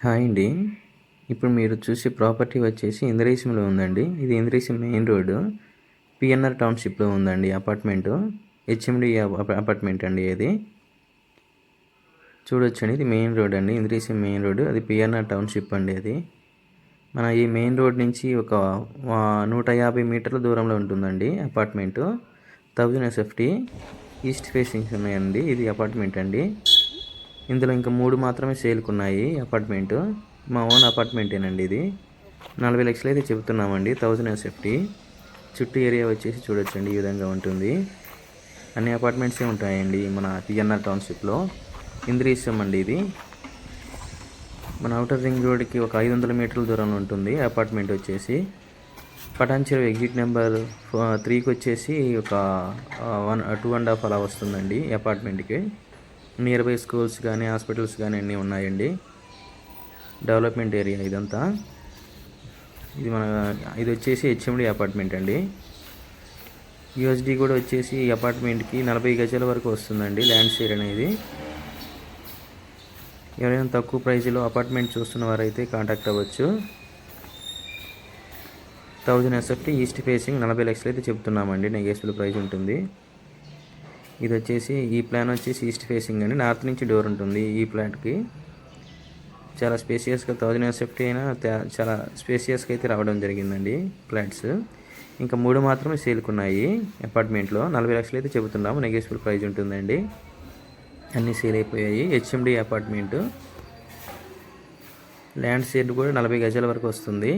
Hi అండి. ఇప్పుడు మీరు చూసే ప్రాపర్టీ వచ్చేసి ఇంద్రేశంలో ఉందండి. ఇది ఇంద్రేశం మెయిన్ రోడ్డు పిఎన్ఆర్ టౌన్షిప్లో ఉందండి. అపార్ట్మెంటు హెచ్ఎండి అపార్ట్మెంట్ అండి. ఇది చూడొచ్చండి. ఇది మెయిన్ రోడ్ అండి, ఇంద్రేశం మెయిన్ రోడ్డు. అది పిఎన్ఆర్ టౌన్షిప్ అండి. అది మన ఈ మెయిన్ రోడ్ నుంచి ఒక 150 మీటర్ల దూరంలో ఉంటుందండి అపార్ట్మెంటు. 1000 SFT ఈస్ట్ ఫేసింగ్స్ ఉన్నాయండి. ఇది అపార్ట్మెంట్ అండి. ఇందులో ఇంకా 3 మాత్రమే సేల్కున్నాయి. అపార్ట్మెంటు మా ఓన్ అపార్ట్మెంటేనండి. ఇది 40 లక్షలు అయితే చెబుతున్నామండి. 1000 SFT చుట్టూ ఏరియా వచ్చేసి చూడొచ్చండి. ఈ విధంగా ఉంటుంది. అన్ని అపార్ట్మెంట్సే ఉంటాయండి మన పిఎన్ఆర్ టౌన్షిప్లో. ఇంద్రీశం అండి. ఇది మన అవుటర్ రింగ్ రోడ్కి ఒక 500 మీటర్ల దూరంలో ఉంటుంది. అపార్ట్మెంట్ వచ్చేసి పటాన్చెరు ఎగ్జిట్ నెంబర్ 3కి వచ్చేసి ఒక 2.5 అలా వస్తుందండి. ఈ అపార్ట్మెంట్కి నియర్ బై స్కూల్స్ కానీ హాస్పిటల్స్ కానీ అన్నీ ఉన్నాయండి. డెవలప్మెంట్ ఏరియా ఇదంతా. ఇది వచ్చేసి హెచ్ఎండి అపార్ట్మెంట్ అండి. యూఎస్డి కూడా వచ్చేసి ఈ అపార్ట్మెంట్కి 40 గజాల వరకు వస్తుందండి ల్యాండ్ షేర్ అనేది. ఎవరైనా తక్కువ ప్రైజ్లో అపార్ట్మెంట్ చూస్తున్న వారైతే కాంటాక్ట్ అవ్వచ్చు. 1000 SFT ఈస్ట్ ఫేసింగ్ 40 లక్షలు అయితే చెప్తున్నామండి. నెగోషియబుల్ ప్రైస్ ఉంటుంది. ఇది వచ్చేసి ఈ ప్లాన్ వచ్చేసి ఈస్ట్ ఫేసింగ్ అండి. నార్త్ నుంచి డోర్ ఉంటుంది ఈ ప్లాట్కి. చాలా స్పేసియస్గా 1000 SFT అయినా చాలా స్పేసియస్గా అయితే రావడం జరిగిందండి ఫ్లాట్స్. ఇంకా 3 మాత్రమే సేల్కున్నాయి అపార్ట్మెంట్లో. 40 లక్షలు అయితే చెబుతున్నాము. నెగోషియబుల్ ప్రైస్ ఉంటుందండి. అన్నీ సేల్ అయిపోయాయి. HMD apartment. ల్యాండ్ షేర్ కూడా 40 గజాల వరకు వస్తుంది.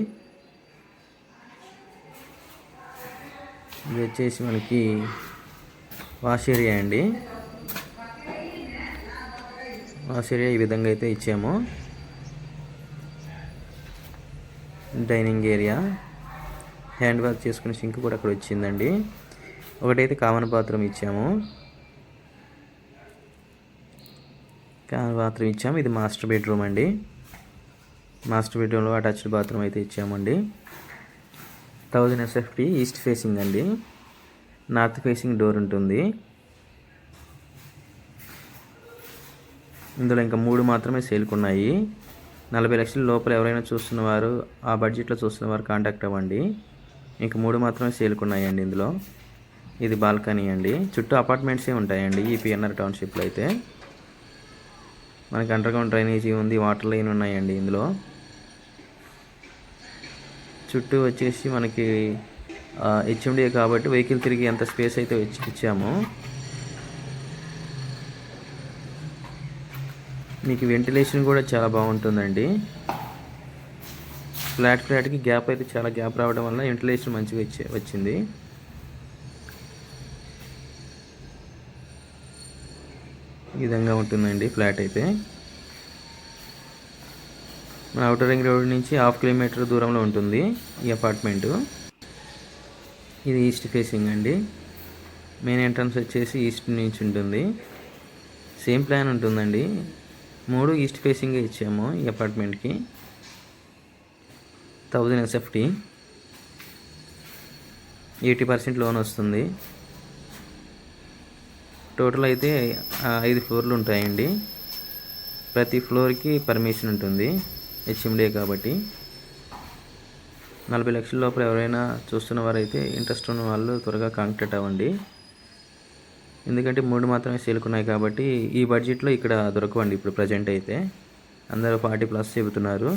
ఇది వచ్చేసి మనకి వాష్ ఏరియా అండి. వాష్ ఏరియా ఈ విధంగా అయితే ఇచ్చాము. డైనింగ్ ఏరియా, హ్యాండ్ వాష్ చేసుకునే సింక్ కూడా అక్కడ వచ్చిందండి. ఒకటైతే కామన్ బాత్రూమ్ ఇచ్చాము. ఇది మాస్టర్ బెడ్రూమ్ అండి. మాస్టర్ బెడ్రూమ్లో అటాచ్డ్ బాత్రూమ్ అయితే ఇచ్చామండి. 1000 SFT ఈస్ట్ ఫేసింగ్ అండి. నార్త్ ఫేసింగ్ డోర్ ఉంటుంది. ఇందులో ఇంకా 3 మాత్రమే సేల్కున్నాయి. 40 లక్షల లోపల ఎవరైనా చూస్తున్నవారు, ఆ బడ్జెట్లో చూస్తున్నవారు కాంటాక్ట్ అవ్వండి. ఇంకా 3 మాత్రమే సేల్కున్నాయండి ఇందులో. ఇది బాల్కనీ అండి. చుట్టూ అపార్ట్మెంట్సే ఉంటాయండి ఈ పిఎన్ఆర్ టౌన్షిప్లో అయితే. మనకి అండర్గ్రౌండ్ డ్రైనేజీ ఉంది, వాటర్ లైన్ ఉన్నాయండి ఇందులో. చుట్టూ వచ్చేసి మనకి హెచ్ఎండిఏ కాబట్టి వెహికల్ తిరిగి ఎంత స్పేస్ అయితే ఇచ్చామో. మీకు వెంటిలేషన్ కూడా చాలా బాగుంటుందండి. ఫ్లాట్కి గ్యాప్ అయితే చాలా గ్యాప్ రావడం వల్ల వెంటిలేషన్ మంచిగా వచ్చింది. ఈ విధంగా ఉంటుందండి ఫ్లాట్ అయితే. మన అవుటర్ రింగ్ రోడ్ నుంచి 1/2 కిలోమీటర్ దూరంలో ఉంటుంది ఈ అపార్ట్మెంటు. ఇది ఈస్ట్ ఫేసింగ్ అండి. మెయిన్ ఎంట్రన్స్ వచ్చేసి ఈస్ట్ నుంచి ఉంటుంది. సేమ్ ప్లాన్ ఉంటుందండి. 3 ఈస్ట్ ఫేసింగే ఇచ్చాము ఈ అపార్ట్మెంట్కి. 1000 SFT 80% లోన్ వస్తుంది. టోటల్ అయితే 5 ఫ్లోర్లు ఉంటాయండి. ప్రతి ఫ్లోర్కి పర్మిషన్ ఉంటుంది హెచ్ఎండిఏ కాబట్టి. 40 లక్షల లోపల ఎవరైనా చూస్తున్న వారైతే ఇంట్రెస్ట్ ఉన్న వాళ్ళు త్వరగా కాంటాక్ట్ అవ్వండి. ఎందుకంటే 3 మాత్రమే సేల్కున్నాయి కాబట్టి ఈ బడ్జెట్లో ఇక్కడ దొరకవండి ఇప్పుడు ప్రజెంట్ అయితే. అందరూ 40+ చెబుతున్నారు.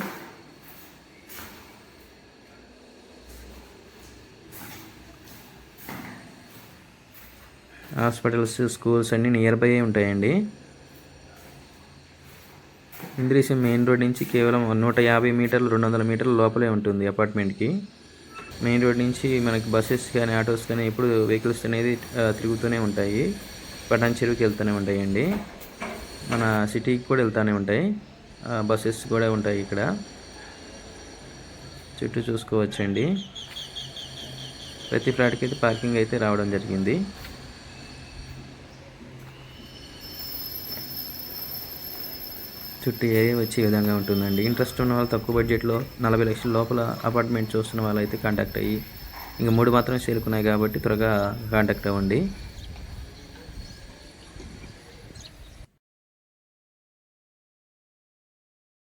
హాస్పిటల్స్, స్కూల్స్ అన్నీ నియర్ బై ఉంటాయండి. ఇంద్రీశం మెయిన్ రోడ్ నుంచి కేవలం 150 మీటర్లు 200 మీటర్ల లోపలే ఉంటుంది అపార్ట్మెంట్కి. మెయిన్ రోడ్ నుంచి మనకి బస్సెస్ కానీ ఆటోస్ కానీ ఎప్పుడు వెహికల్స్ అనేది తిరుగుతూనే ఉంటాయి. పటాన్చెరువుకి వెళ్తూనే ఉంటాయండి. మన సిటీకి కూడా వెళ్తూనే ఉంటాయి. బస్సెస్ కూడా ఉంటాయి ఇక్కడ. చుట్టూ చూసుకోవచ్చండి. ప్రతి ఫ్లాట్కి అయితే పార్కింగ్ అయితే రావడం జరిగింది. చుట్టూ ఏరియా వచ్చే విధంగా ఉంటుందండి. ఇంట్రెస్ట్ ఉన్న వాళ్ళు తక్కువ బడ్జెట్లో 40 లక్షల లోపల అపార్ట్మెంట్ చూస్తున్న వాళ్ళైతే కాంటాక్ట్ అయ్యి, ఇంకా 3 మాత్రమే సేల్కున్నాయి కాబట్టి త్వరగా కాంటాక్ట్ అవ్వండి.